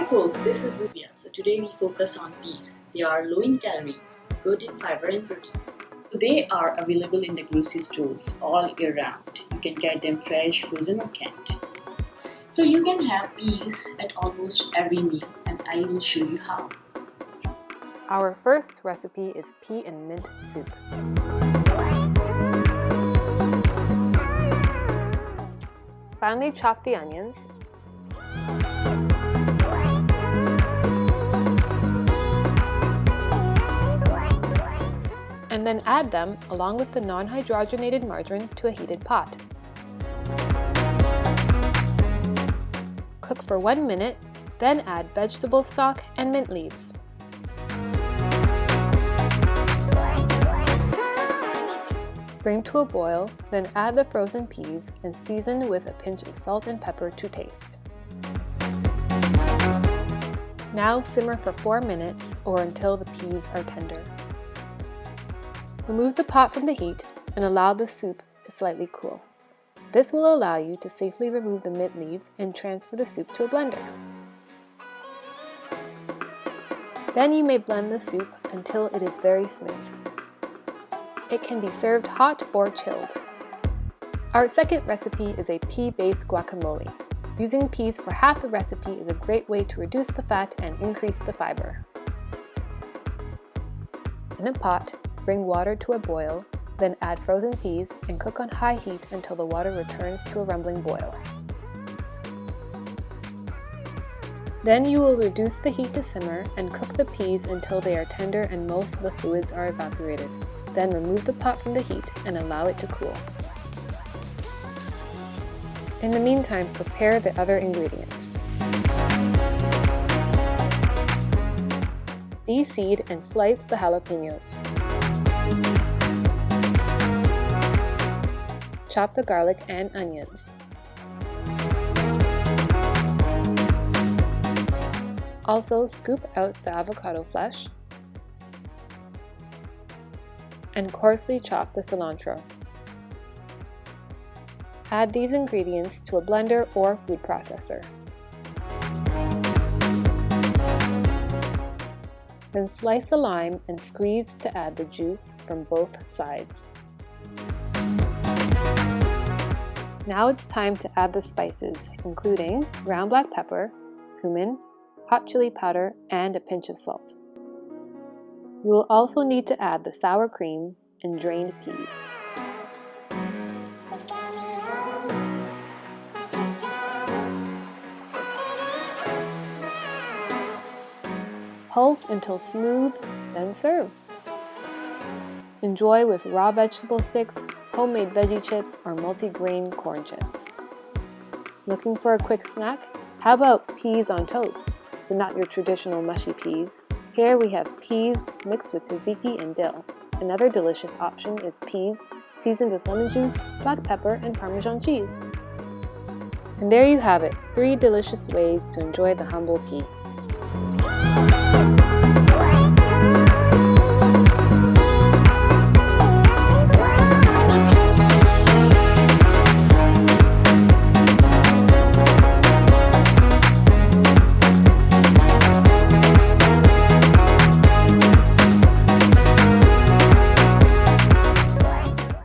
folks, this is Zubia. So today we focus on peas. They are low in calories, good in fiber and protein. They are available in the grocery stores all year round. You can get them fresh, frozen or canned. So you can have peas at almost every meal and I will show you how. Our first recipe is pea and mint soup. Finely chop the onions. And then add them along with the non-hydrogenated margarine to a heated pot. Cook for 1 minute, then add vegetable stock and mint leaves. Bring to a boil, then add the frozen peas and season with a pinch of salt and pepper to taste. Now simmer for 4 minutes or until the peas are tender. Remove the pot from the heat and allow the soup to slightly cool. This will allow you to safely remove the mint leaves and transfer the soup to a blender. Then you may blend the soup until it is very smooth. It can be served hot or chilled. Our second recipe is a pea-based guacamole. Using peas for half the recipe is a great way to reduce the fat and increase the fiber. In a pot, bring water to a boil, then add frozen peas and cook on high heat until the water returns to a rumbling boil. Then you will reduce the heat to simmer and cook the peas until they are tender and most of the fluids are evaporated. Then remove the pot from the heat and allow it to cool. In the meantime, prepare the other ingredients. De-seed and slice the jalapenos. Chop the garlic and onions. Also scoop out the avocado flesh and coarsely chop the cilantro. Add these ingredients to a blender or food processor. Then slice a lime and squeeze to add the juice from both sides. Now it's time to add the spices, including ground black pepper, cumin, hot chili powder, and a pinch of salt. You will also need to add the sour cream and drained peas. Pulse until smooth, then serve. Enjoy with raw vegetable sticks, homemade veggie chips, or multi-grain corn chips. Looking for a quick snack? How about peas on toast, but not your traditional mushy peas? Here we have peas mixed with tzatziki and dill. Another delicious option is peas seasoned with lemon juice, black pepper, and Parmesan cheese. And there you have it, 3 delicious ways to enjoy the humble pea.